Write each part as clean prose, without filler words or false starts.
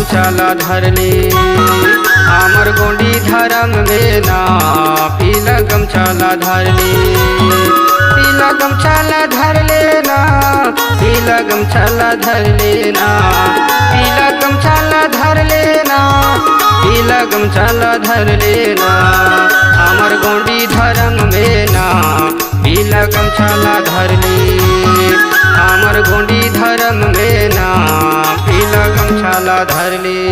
गमछाला धरली। हमर गोंडी धर्म में ना पीला गमछाला धरली। पीला गमछाला धर लेना, पीला गमछाला धर लेना, पीला गमछाला धर लेना, पीला गमछाला धर लेना। हमर गोंडी धर्म में ना पीला गमछाला धरली। हमर गोंडी धर्म में ना पीला गमछाला धरली।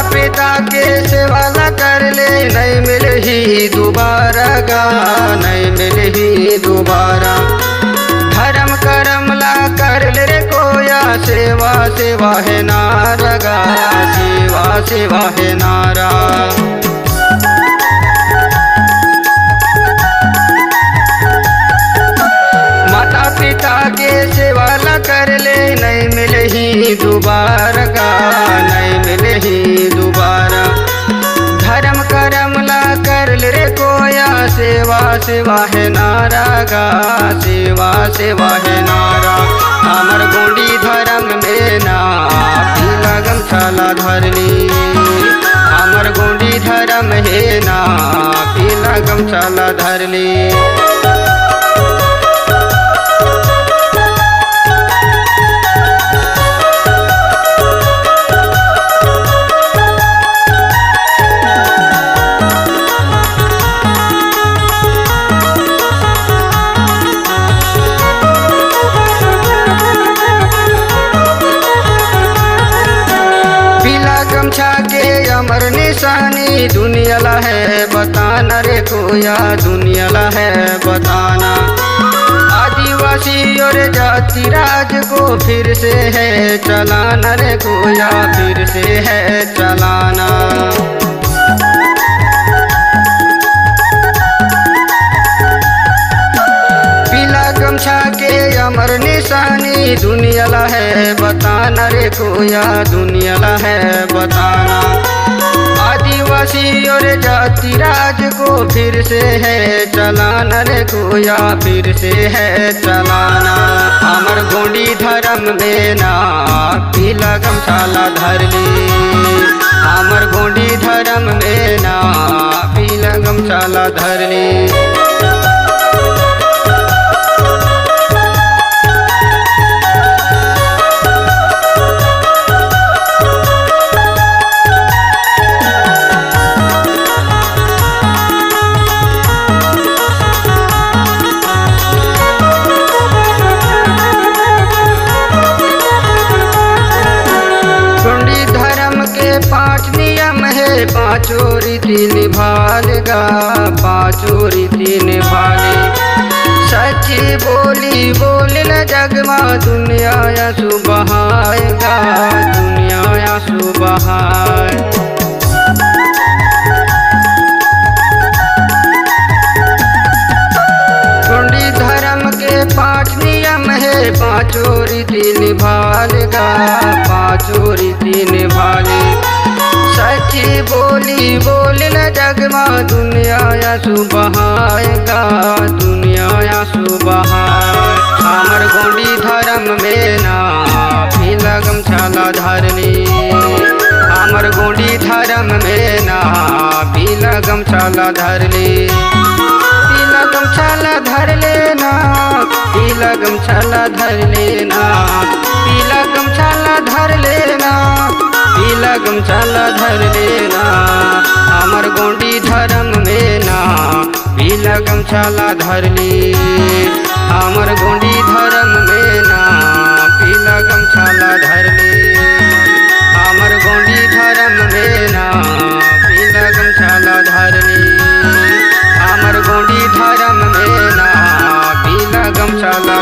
पिता के सेवा न कर ले, नहीं मिले ही दोबारा गा, नहीं मिले ही दोबारा। धर्म करम ला कर ले रे कोया, सेवा सेवा है नारा गा, सेवा सेवा है नारा। माता पिता के सेवा ला कर ले, नहीं मिले ही दोबारा गा, नहीं मिले ही दोबारा। धर्म करम ला कर ले रे कोया, सेवा सेवा है नारा गा, सेवा सेवा है नारा। हमर गोंडी धर्म में ना पीला गमछाला धरली। हमर गोंडी धर्म है ना पीला गमछाला धरली। गमछा के अमर निशानी, दुनिया ला है बताना रे कोया, दुनिया ला है बताना। आदिवासी और जाति राज को फिर से है चलाना रे कोया, फिर से है चलाना। पीला गमछा के अमर निशानी, दुनिया ला है बताना रे कोया, दुनिया ला है बताना। आदिवासी और जाति राज को फिर से है चलाना रे कोया, फिर से है चलाना। हमर गोंडी धर्म में ना पीला गमछाला धरली। हमर गोंडी धर्म में ना पीला गमछाला धरली। पांच नियम है, पांचों रीति निभालेगा, पांचों रीति निभाले। सच्ची बोली बोले न जगमा, दुनिया या सुबहाएगा, दुनिया या सुबहाए। गोंडी धर्म के पांच नियम है, पांचों रीति निभालेगा, पांचों रीति निभाले। सच्ची बोली बोले न जगमा, दुनिया या सुबहाएगा, दुनिया या सुबहाए। हमर गोंडी धर्म में ना पीला गमछाला धरली। हमर गोंडी धर्म में ना पीला गमछाला धरली। पीला गमछाला धर लेना, पीला गमछाला धर लेना, पीला गमछाला धर लेना, पीला गमछाला धर लेना। हमर गोंडी धर्म में ना पीला गमछाला धरली। हमर गोंडी धर्म में ना पीला गमछाला धरली। हमर गोंडी धर्म में ना पीला गमछाला धरली। हमर गोंडी धर्म में ना पीला गमछाला